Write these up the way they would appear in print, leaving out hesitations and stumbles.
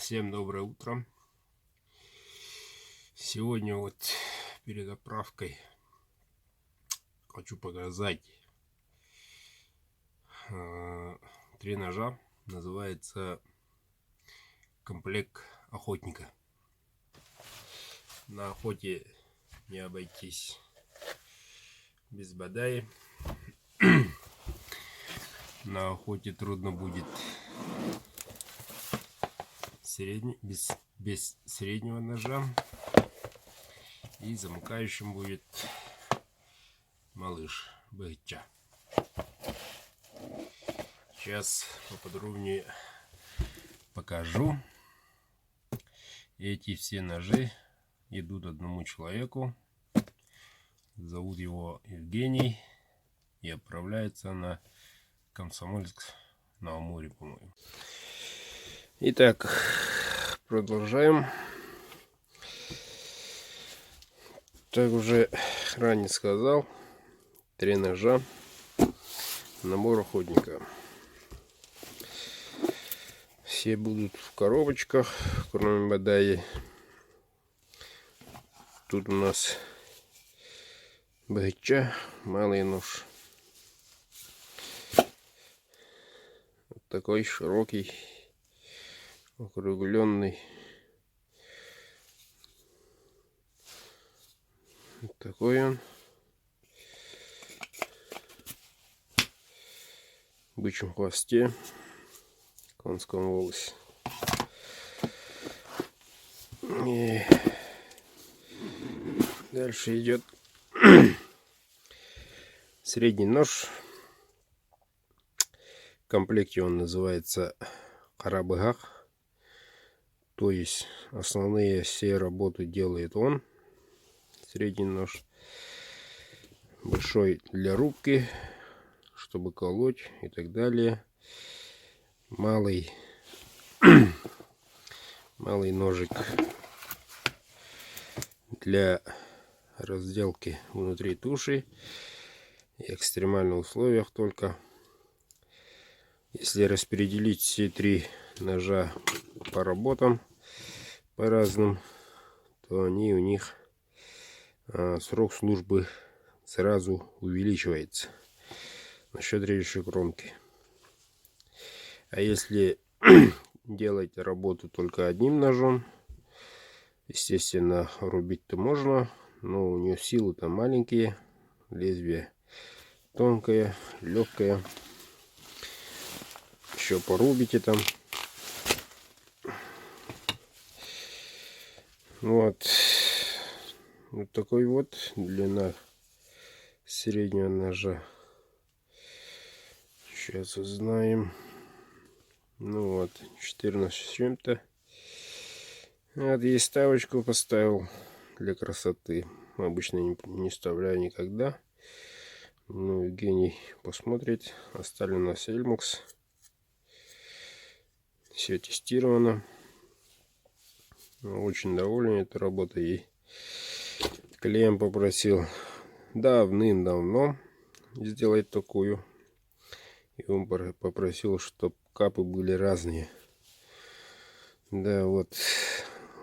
Всем доброе утро. Сегодня вот перед отправкой хочу показать 3 ножа. Называется комплект охотника. На охоте не обойтись без бодаи. На охоте трудно будет без среднего ножа. И замыкающим будет малыш Бэгча. Сейчас поподробнее покажу. Эти все ножи идут одному человеку. Зовут его Евгений. И отправляется на Комсомольск на Амуре, по-моему. Итак, продолжаем. Как уже ранее сказал, 3 ножа, набор охотника. Все будут в коробочках, кроме бодаи. Тут у нас Бэгча, малый нож. Вот такой широкий, округленный. Вот такой он. В бычьем хвосте, конском волосе. И дальше идет средний нож. В комплекте он называется Карабыгах. То есть основные все работы делает он. Средний нож. Большой для рубки, чтобы колоть и так далее. Малый ножик для разделки внутри туши. И экстремальных условиях только. Если распределить все 3 ножа по работам, по разным, то они у них срок службы сразу увеличивается насчет режущей кромки. А если делать работу только одним ножом, естественно, рубить-то можно, но у нее силы-то маленькие, лезвие тонкое, легкое. Еще порубите там. Вот такой вот длина среднего ножа. Сейчас узнаем. Ну вот, 14 с чем-то. Вот, есть ставочку поставил для красоты. Обычно не вставляю никогда. Ну, Евгений посмотрит. Оставлю на Эльмакс. Все тестировано. Очень доволен этой работой. И клиент попросил давным-давно сделать такую. И он попросил, чтобы капы были разные. Да, вот.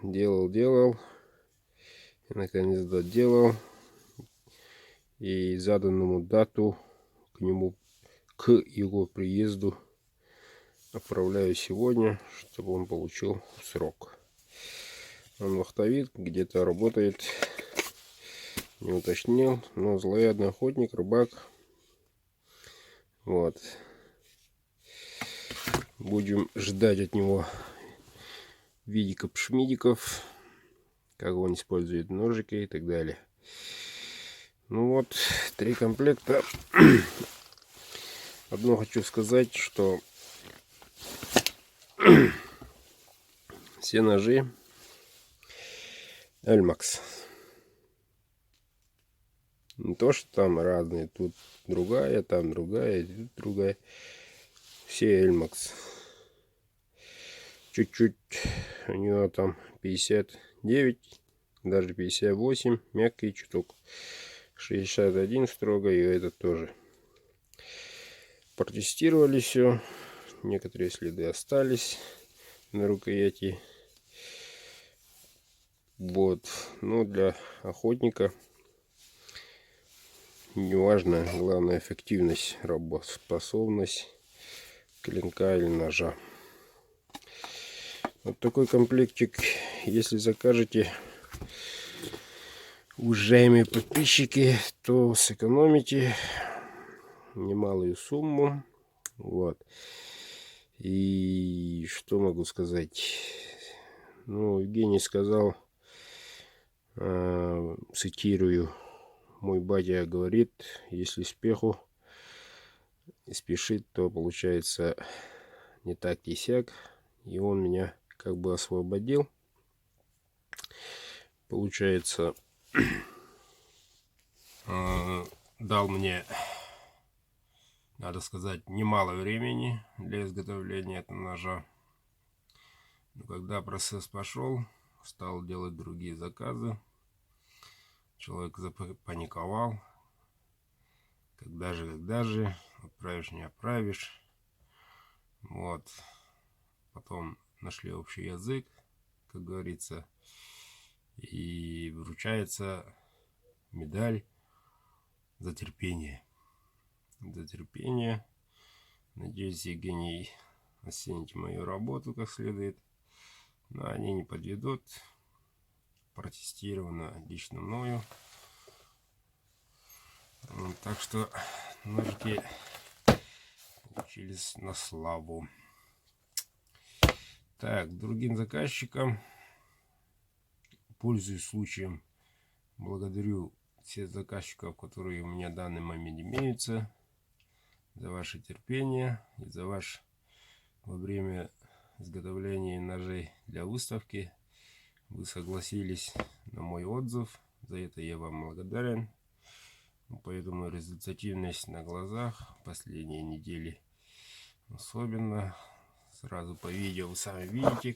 Делал. И наконец доделал. И заданному дату к его приезду отправляю сегодня, чтобы он получил срок. Он вахтовик, где-то работает, не уточнил, но злоядный охотник, рыбак. Вот. Будем ждать от него видиков-шмидиков, как он использует ножики и так далее. Ну вот, 3 комплекта. Одно хочу сказать, что все ножи Эльмакс. Не то, что там разные. Тут другая, там другая, тут другая. Все Эльмакс. Чуть-чуть у него там 59, даже 58. Мягкий чуток. 61 строго, и это тоже. Протестировали все. Некоторые следы остались. на рукояти. Вот. Но для охотника неважно, главная эффективность, работоспособность клинка или ножа. Вот такой комплектик, если закажете, уважаемые подписчики, то сэкономите немалую сумму. Вот. И что могу сказать? Ну, Евгений сказал, цитирую: мой батя говорит, если спеху и спешит, то получается не так и сяк. И он меня как бы освободил. Получается, дал мне, надо сказать, немало времени для изготовления этого ножа. Но когда процесс пошел, стал делать другие заказы. Человек запаниковал. Когда же, отправишь, не отправишь. Вот. Потом нашли общий язык, как говорится. И вручается медаль за терпение. За терпение. Надеюсь, Евгений, оцените мою работу как следует. Но они не подведут. Протестировано лично мною. Так что ножики получились на славу. Так, другим заказчикам, пользуясь случаем, благодарю всех заказчиков, которые у меня в данный момент имеются, за ваше терпение и за ваш во время изготовления ножей для выставки. Вы согласились на мой отзыв, за это я вам благодарен. Поэтому результативность на глазах последние недели особенно. Сразу по видео вы сами видите,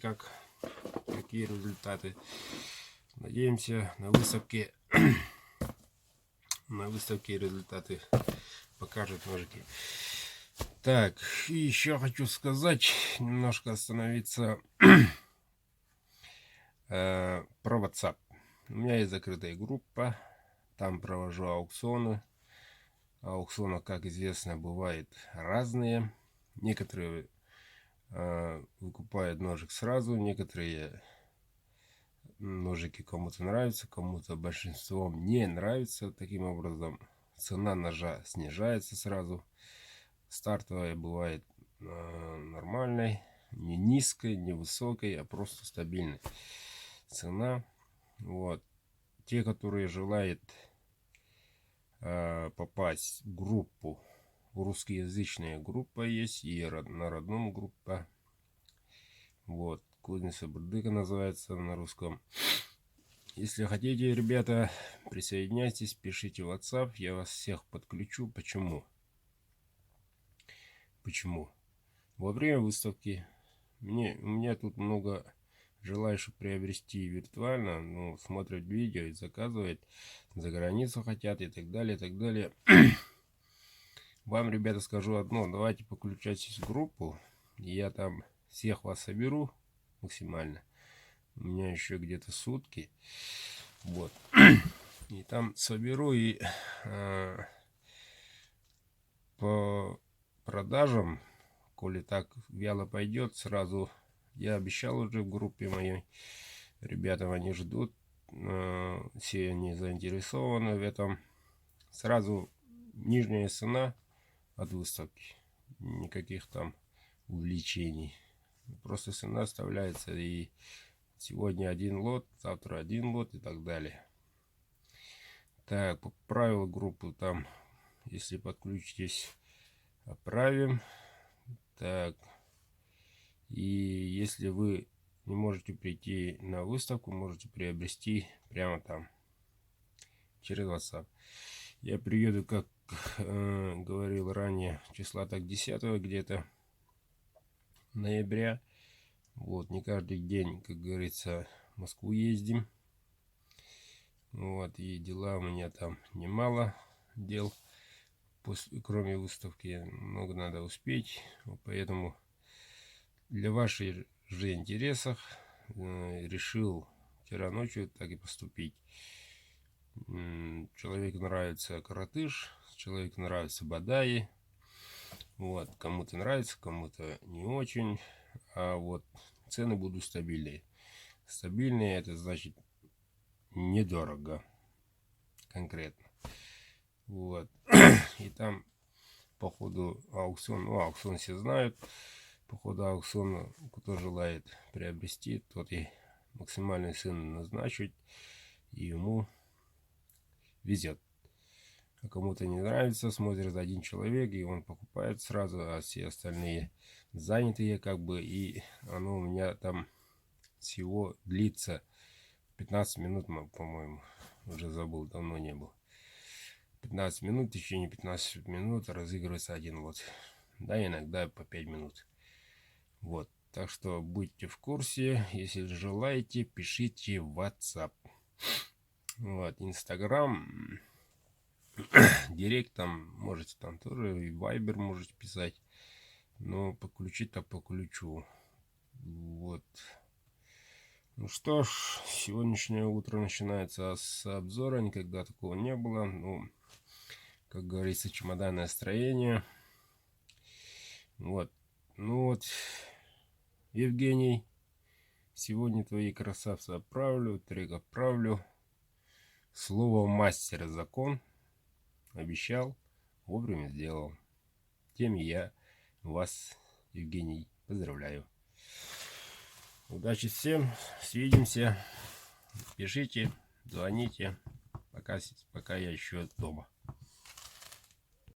какие результаты. Надеемся, на выставке результаты покажут ножики. Так, и еще хочу сказать, немножко остановиться про WhatsApp. У меня есть закрытая группа, там провожу аукционы. Аукционы, как известно, бывают разные. Некоторые выкупают ножик сразу, некоторые ножики кому-то нравятся, кому-то большинством не нравится. Таким образом, цена ножа снижается сразу. Стартовая бывает нормальной, не низкой, не высокой, а просто стабильной цена. Вот. Те, которые желают попасть в группу, русскоязычная группа есть, и на родном группа. Вот. Кузница Бурдыка называется на русском. Если хотите, ребята, присоединяйтесь, пишите в WhatsApp, я вас всех подключу. Почему? Во время выставки у меня тут много желающих приобрести виртуально, ну, смотрят видео и заказывают, за границу хотят и так далее, и так далее. Вам, ребята, скажу одно: давайте подключайтесь в группу, и я там всех вас соберу максимально. У меня еще где-то сутки. Вот. И там соберу, и по продажам, коли так вяло пойдет, сразу, я обещал уже в группе моей, ребятам, они ждут, все они заинтересованы в этом. Сразу нижняя цена от выставки, никаких там увеличений, просто цена оставляется, и сегодня один лот, завтра один лот и так далее. Так, по правилу группы там, если подключитесь, отправим. Так, и если вы не можете прийти на выставку, можете приобрести прямо там, через WhatsApp. Я приеду, как говорил ранее, числа так 10 где-то ноября. Вот, не каждый день, как говорится, в Москву ездим. Вот, и дела у меня там немало дел. Кроме выставки много надо успеть. Поэтому для вашей же интересах решил вчера ночью так и поступить. Человеку нравится коротыш, человеку нравится бадаи. Вот, кому-то нравится, кому-то не очень. А вот цены будут стабильные. Стабильные — это значит недорого. Конкретно. Вот. И там по ходу аукциона, ну, аукцион все знают, по ходу аукциона, кто желает приобрести, тот и максимальную цену назначить, и ему везет. А кому-то не нравится, смотрит один человек, и он покупает сразу, а все остальные занятые как бы, и оно у меня там всего длится 15 минут, по-моему, уже забыл, давно не был. 15 минут, в течение 15 минут разыгрывается один лот. Да, иногда по 5 минут. Вот. Так что будьте в курсе. Если желаете, пишите в WhatsApp. Вот. Инстаграм. Директ там можете, там тоже и Viber можете писать. Но по ключу-то по ключу. Вот. Ну что ж, сегодняшнее утро начинается с обзора. Никогда такого не было. Ну, как говорится, чемоданное строение. Вот. Ну вот, Евгений, сегодня твои красавцы отправлю, трек отправлю. Слово мастера закон. Обещал, вовремя сделал. Тем я вас, Евгений, поздравляю. Удачи всем, свидимся. Пишите, звоните, пока я еще дома.